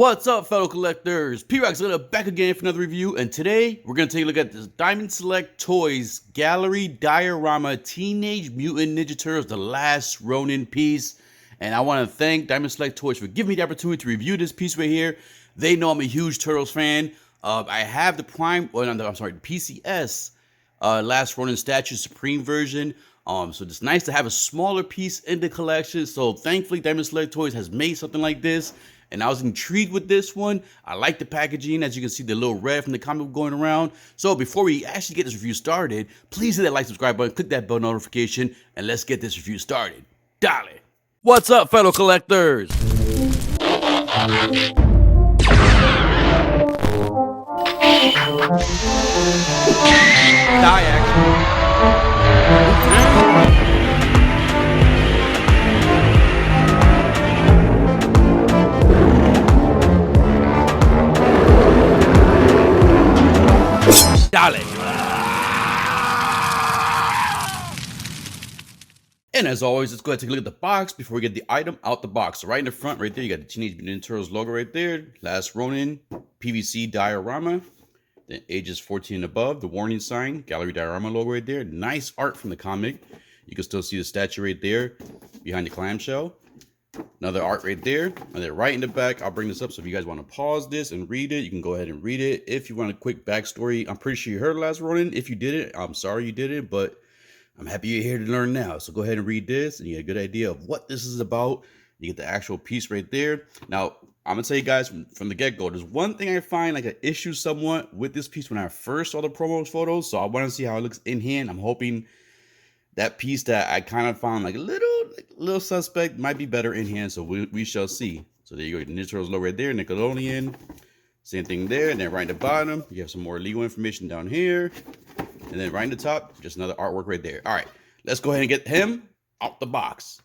What's up, fellow collectors? P-Rock's back again for another review, and today we're going to take a look at this Diamond Select Toys Gallery Diorama Teenage Mutant Ninja Turtles The Last Ronin piece. And I want to thank Diamond Select Toys for giving me the opportunity to review this piece right here. They know I'm a huge Turtles fan. I have the the PCS Last Ronin Statue Supreme version. So it's nice to have a smaller piece in the collection. So thankfully, Diamond Select Toys has made something like this. And I was intrigued with this one. I like the packaging. As you can see, the little red from the comic book going around. So before we actually get this review started, please hit that like, subscribe button, click that bell notification, and let's get this review started. Dale. What's up, fellow collectors? Die action. Dale. And as always, let's go ahead and take a look at the box before we get the item out the box. So right in the front, right there, you got the Teenage Mutant Ninja Turtles logo right there. Last Ronin, PVC diorama. Then ages 14 and above, the warning sign, Gallery Diorama logo right there. Nice art from the comic. You can still see the statue right there behind the clamshell. Another art right there, and then right in the back, I'll bring this up. So if you guys want to pause this and read it, you can go ahead and read it. If you want a quick backstory, I'm pretty sure you heard Last Ronin. If you did it, I'm sorry you did it, but I'm happy you're here to learn now. So go ahead and read this, and you get a good idea of what this is about. You get the actual piece right there. Now, I'm gonna tell you guys from the get-go, there's one thing I find like an issue somewhat with this piece when I first saw the promo photos. So I want to see how it looks in hand. I'm hoping that piece that I kind of found like a little suspect might be better in hand, so we shall see. So there you go, the Ninja Turtles logo right there, Nickelodeon. Same thing there, and then right at the bottom, you have some more legal information down here. And then right in the top, just another artwork right there. All right, let's go ahead and get him out the box.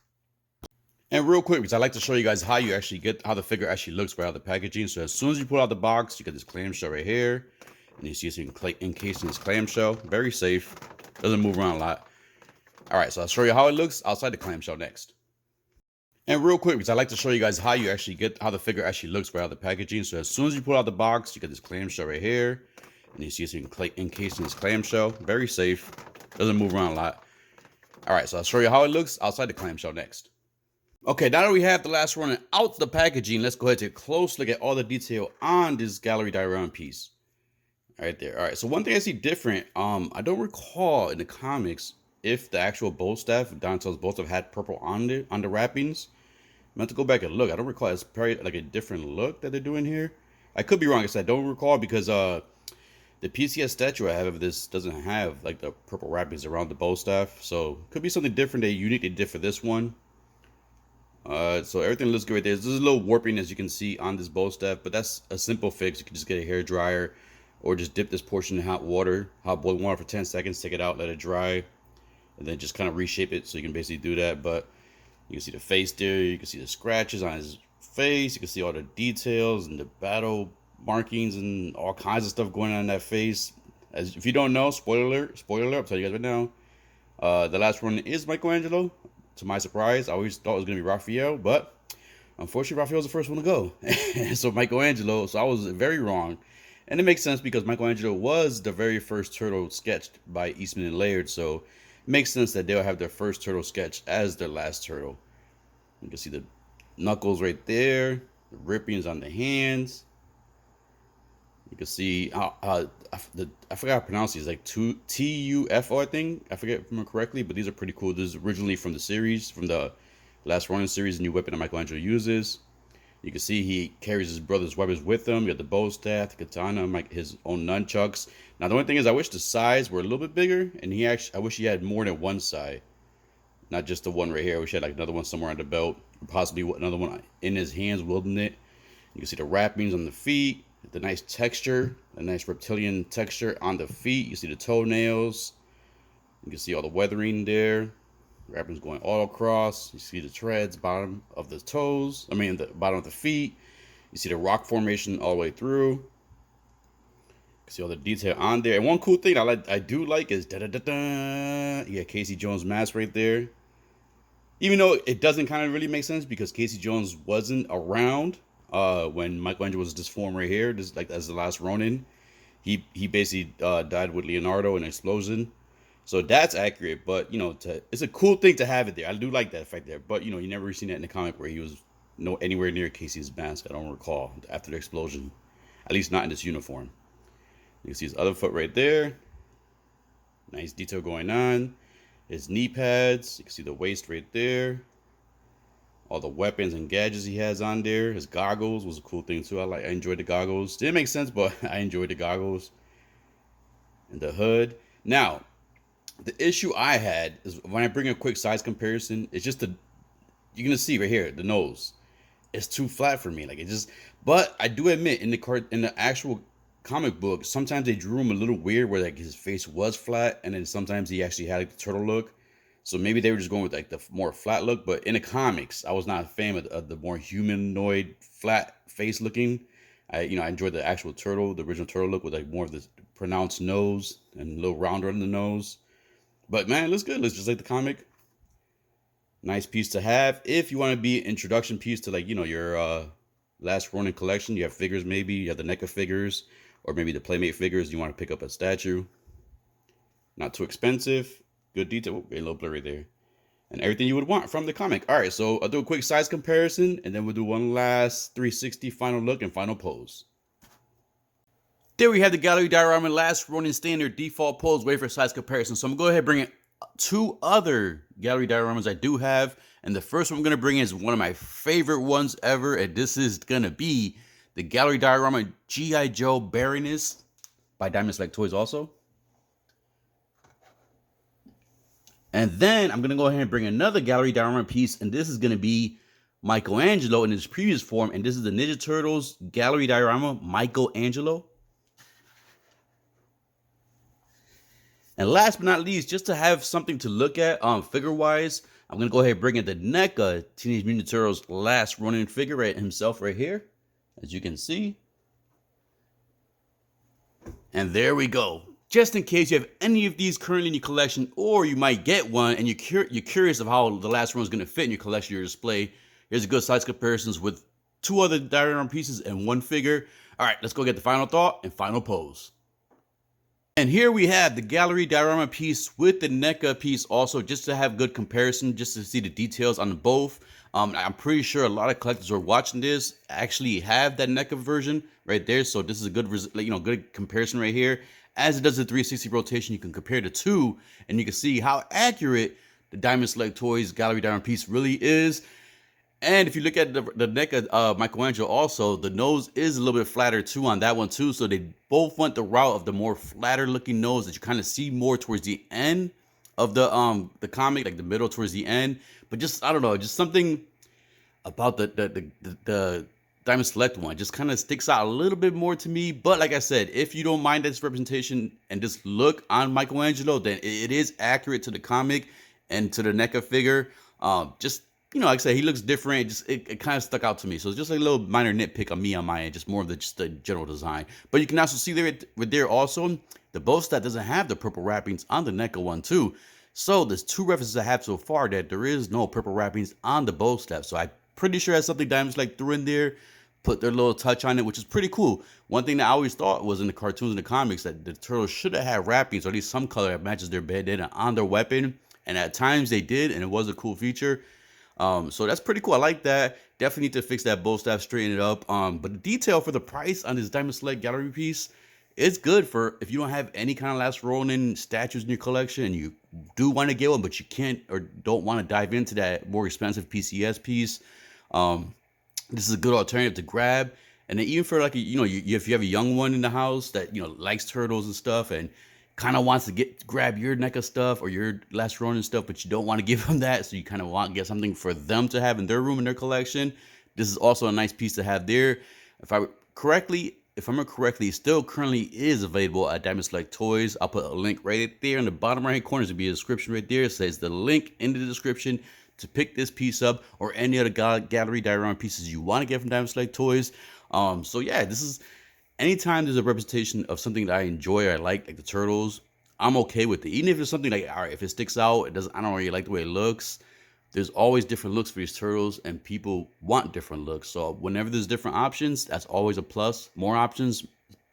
And real quick, because I like to show you guys how the figure actually looks right out of the packaging. So as soon as you pull out the box, you get this clamshell right here. And you see it's encased in this clamshell. Very safe, doesn't move around a lot. All right, so I'll show you how it looks outside the clamshell next. And real quick, because I like to show you guys how the figure actually looks right out of the packaging. So as soon as you pull out the box, you get this clamshell right here. And you see it's encased in this clamshell. Very safe, doesn't move around a lot. All right, so I'll show you how it looks outside the clamshell next. Okay, now that we have the Last Ronin out the packaging, let's go ahead and take a close look at all the detail on this Gallery Diorama piece. Right there. All right, so one thing I see different, I don't recall in the comics if the actual bow staff, Donatello's bow staff, had purple on the wrappings. I'm going to go back and look. I don't recall. It's probably like a different look that they're doing here. I could be wrong. I said I don't recall because the PCS statue I have of this doesn't have like the purple wrappings around the bow staff. So could be something different that unique they did for this one. So everything looks good right there. There's a little warping as you can see on this bow staff, but that's a simple fix. You can just get a hair dryer or just dip this portion in hot boiling water for 10 seconds, take it out, let it dry, and then just kind of reshape it. So you can basically do that. But you can see the face there. You can see the scratches on his face. You can see all the details and the battle markings and all kinds of stuff going on in that face. As if you don't know, spoiler alert, I'm telling you guys right now, the Last Ronin is Michelangelo. To my surprise, I always thought it was going to be Raphael, but unfortunately, Raphael's the first one to go. So Michelangelo, so I was very wrong. And it makes sense because Michelangelo was the very first turtle sketched by Eastman and Laird, so it makes sense that they'll have their first turtle sketch as their last turtle. You can see the knuckles right there, the rippings on the hands. You can see I forgot how to pronounce these, like TUFO, I think. I forget if I remember correctly, but these are pretty cool. This is originally from the series, from the Last Ronin series, a new weapon that Michelangelo uses. You can see he carries his brother's weapons with him. You got the bow staff, the katana, his own nunchucks. Now the only thing is, I wish the sides were a little bit bigger, and I wish he had more than one side, not just the one right here. I wish he had like another one somewhere on the belt, possibly another one in his hands wielding it. You can see the wrappings on the feet. The nice texture, a nice reptilian texture on the feet. You see the toenails. You can see all the weathering there. Wrappings going all across. You see the treads, bottom of the toes. The bottom of the feet. You see the rock formation all the way through. You can see all the detail on there. And one cool thing I do like is da-da-da-da. You got Casey Jones' mask right there. Even though it doesn't kind of really make sense because Casey Jones wasn't around when Michelangelo was disformed right here, just like as the last Ronin. He basically died with Leonardo in an explosion. So that's accurate, but it's a cool thing to have it there. I do like that effect there, but you never seen that in the comic where he was no anywhere near Casey's mask. I don't recall after the explosion, at least not in this uniform. You can see his other foot right there. Nice detail going on. His knee pads. You can see the waist right there. All the weapons and gadgets he has on there. His goggles was a cool thing too. I enjoyed the goggles. Didn't make sense, but I enjoyed the goggles. And the hood. Now, the issue I had is when I bring a quick size comparison, it's just you're gonna see right here, the nose. It's too flat for me. Like it just but I do admit in the actual comic book, sometimes they drew him a little weird where like his face was flat and then sometimes he actually had like the turtle look. So maybe they were just going with like the more flat look, but in the comics, I was not a fan of the more humanoid flat face looking. I enjoyed the actual turtle, the original turtle look with like more of this pronounced nose and a little rounder on the nose. But man, it looks good. Looks just like the comic. Nice piece to have if you want to be an introduction piece to like your last Ronin collection. You have figures, maybe you have the NECA figures or maybe the Playmate figures. You want to pick up a statue. Not too expensive. Good detail. A little blurry there. And everything you would want from the comic. All right, so I'll do a quick size comparison and then we'll do one last 360 final look and final pose. There we have the Gallery Diorama last Ronin standard default pose wafer size comparison. So I'm going to go ahead and bring in two other Gallery Dioramas I do have. And the first one I'm going to bring in is one of my favorite ones ever. And this is going to be the Gallery Diorama G.I. Joe Baroness by Diamond Select Toys also. And then I'm going to go ahead and bring another Gallery Diorama piece. And this is going to be Michelangelo in his previous form. And this is the Ninja Turtles Gallery Diorama Michelangelo. And last but not least, just to have something to look at figure-wise, I'm going to go ahead and bring in the NECA Teenage Mutant Ninja Turtles last Ronin figure right himself right here, as you can see. And there we go. Just in case you have any of these currently in your collection, or you might get one and you're curious of how the last one is going to fit in your collection, your display, here's a good size comparisons with two other diorama pieces and one figure. All right, let's go get the final thought and final pose. And here we have the Gallery Diorama piece with the NECA piece also, just to have good comparison, just to see the details on both. I'm pretty sure a lot of collectors who are watching this actually have that NECA version right there. So this is a good, good comparison right here. As it does the 360 rotation, you can compare the two and you can see how accurate the Diamond Select Toys Gallery Diorama piece really is. And if you look at the NECA Michelangelo also, the nose is a little bit flatter too on that one too. So they both went the route of the more flatter looking nose that you kind of see more towards the end of the comic, like the middle towards the end. But just, I don't know, just something about the Diamond Select one just kind of sticks out a little bit more to me. But like I said, if you don't mind this representation and just look on Michelangelo, then it is accurate to the comic and to the NECA figure. Just, like I said, he looks different. Just it kind of stuck out to me. So it's just a little minor nitpick on my end, just more of just the general design. But you can also see there also the bow staff doesn't have the purple wrappings on the NECA one too. So there's two references I have so far that there is no purple wrappings on the bow staff. So I'm pretty sure that's something Diamond Select threw in there, put their little touch on it, which is pretty cool. One thing that I always thought was in the cartoons and the comics that the turtles should have had wrappings, or at least some color that matches their bandana on their weapon. And at times they did, and it was a cool feature. So that's pretty cool. I like that. Definitely need to fix that bow staff, straighten it up. But the detail for the price on this Diamond Select gallery piece, it's good for if you don't have any kind of last Ronin statues in your collection and you do want to get one, but you can't or don't want to dive into that more expensive PCS piece. This is a good alternative to grab. And then even for like, if you have a young one in the house that, likes turtles and stuff and kind of wants to grab your NECA stuff or your last Ronin stuff, but you don't want to give them that, so you kind of want to get something for them to have in their room in their collection. This is also a nice piece to have there. If I remember correctly, it still currently is available at Diamond Select Toys. I'll put a link right there in the bottom right hand corner. There'll be a description right there. It says the link in the description to pick this piece up or any other gallery diorama pieces you want to get from Diamond Select Toys. So yeah, this is. Anytime there's a representation of something that I enjoy or I like the turtles, I'm okay with it. Even if it's something like, all right, if it sticks out, I don't really like the way it looks. there's always different looks for these turtles, and people want different looks. So whenever there's different options, that's always a plus. More options,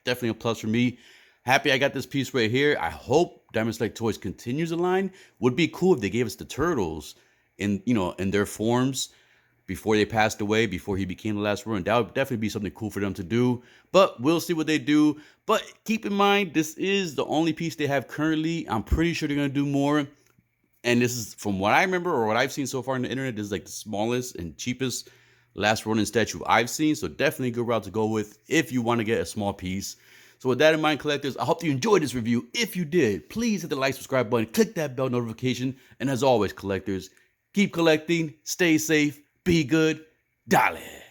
definitely a plus for me. Happy I got this piece right here. I hope Diamond Select Toys continues the line. Would be cool if they gave us the turtles in, you know, in their forms before they passed away, before he became the last Ronin. That would definitely be something cool for them to do. But we'll see what they do. But keep in mind, this is the only piece they have currently. I'm pretty sure they're gonna do more. And this is, from what I remember or what I've seen so far on the internet, this is like the smallest and cheapest last Ronin statue I've seen. So definitely a good route to go with if you want to get a small piece. So with that in mind, collectors, I hope you enjoyed this review. If you did, please hit the like, subscribe button, click that bell notification. And as always, collectors, keep collecting, stay safe, be good, dale.